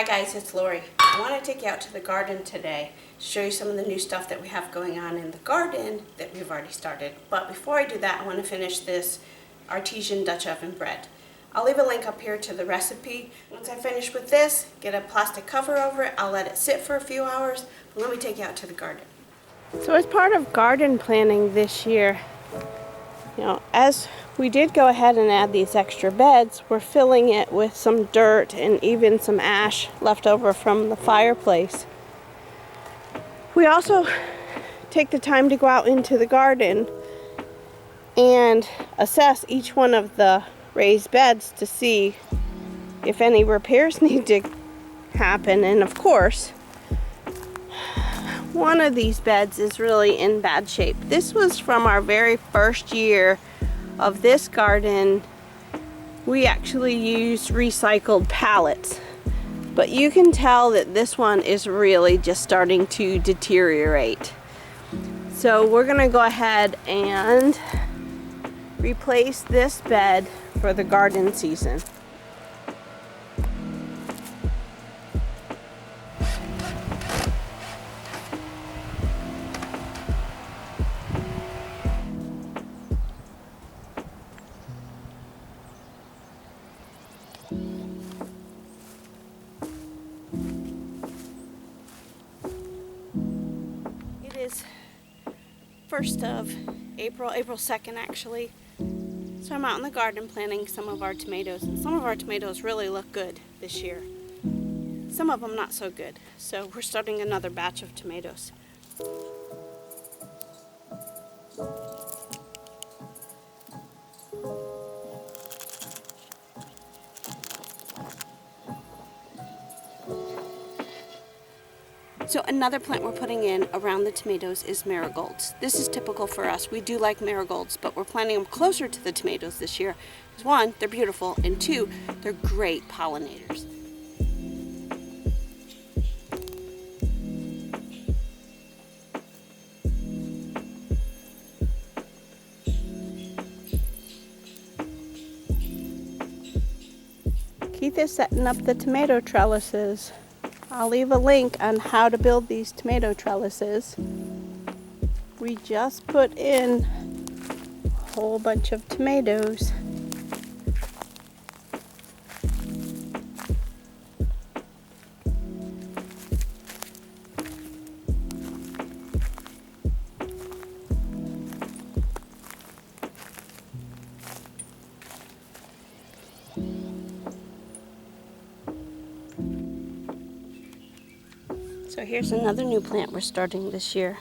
Hi guys, it's Lori. I want to take you out to the garden today to show you some of the new stuff that we have going on in the garden that we've already started. But before I do that, I want to finish this artesian Dutch oven bread. I'll leave a link up here to the recipe. Once I finish with this, get a plastic cover over it. I'll let it sit for a few hours. But let me take you out to the garden. So as part of garden planning this year, as we did go ahead and add these extra beds, we're filling it with some dirt and even some ash left over from the fireplace. We also take the time to go out into the garden and assess each one of the raised beds to see if any repairs need to happen. And of course, one of these beds is really in bad shape. This was from our very first year of this garden. We actually used recycled pallets, but you can tell that this one is really just starting to deteriorate. So we're gonna go ahead and replace this bed for the garden season. It is 1st of April 2nd actually. So I'm out in the garden planting some of our tomatoes, and some of our tomatoes really look good this year. Some of them not so good. So we're starting another batch of tomatoes. So another plant we're putting in around the tomatoes is marigolds. This is typical for us. We do like marigolds, but we're planting them closer to the tomatoes this year. Because one, they're beautiful, and two, they're great pollinators. Keith is setting up the tomato trellises. I'll leave a link on how to build these tomato trellises. We just put in a whole bunch of tomatoes. So here's another new plant we're starting this year,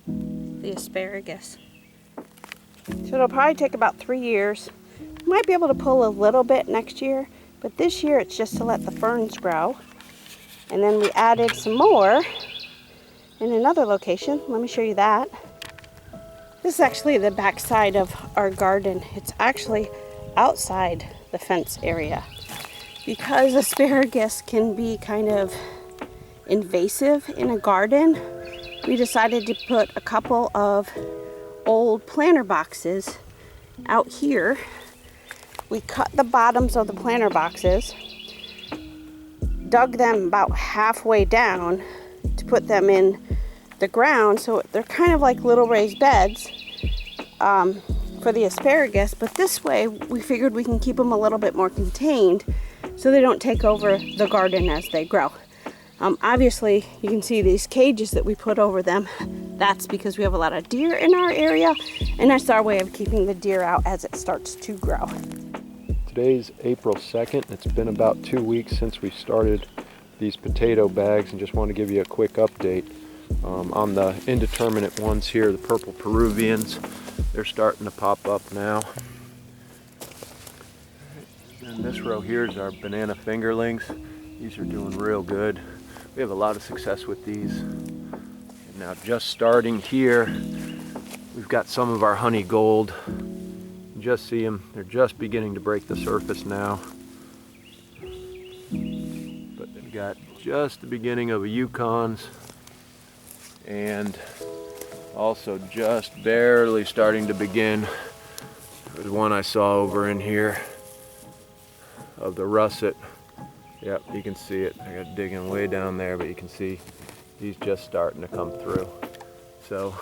the asparagus. So it'll probably take about 3 years. Might be able to pull a little bit next year, but this year it's just to let the ferns grow. And then we added some more in another location. Let me show you that. This is actually the back side of our garden. It's actually outside the fence area. Because asparagus can be kind of invasive in a garden, we decided to put a couple of old planter boxes out here. We cut the bottoms of the planter boxes, dug them about halfway down to put them in the ground, so they're kind of like little raised beds for the asparagus, but this way we figured we can keep them a little bit more contained so they don't take over the garden as they grow. Obviously, you can see these cages that we put over them. That's because we have a lot of deer in our area, and that's our way of keeping the deer out as it starts to grow. Today's April 2nd. It's been about 2 weeks since we started these potato bags, and just want to give you a quick update on the indeterminate ones here, the purple Peruvians. They're starting to pop up now. And this row here is our banana fingerlings. These are doing real good. We have a lot of success with these. And now just starting here, we've got some of our honey gold. You just see them, they're just beginning to break the surface now. But they've got just the beginning of a yukons, and also just barely starting to begin. There's one I saw over in here of the russet Yep, you can see it. I got digging way down there, but you can see he's just starting to come through. So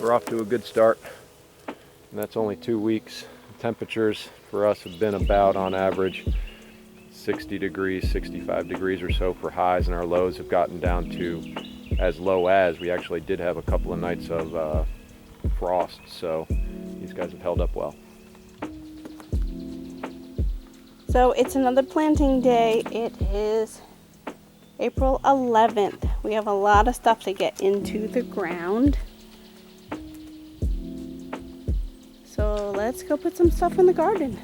we're off to a good start, and that's only 2 weeks. Temperatures for us have been about, on average, 60 degrees, 65 degrees or so for highs, and our lows have gotten down to as low as, we actually did have a couple of nights of frost, so these guys have held up well. So it's another planting day. It is April 11th. We have a lot of stuff to get into the ground. So let's go put some stuff in the garden.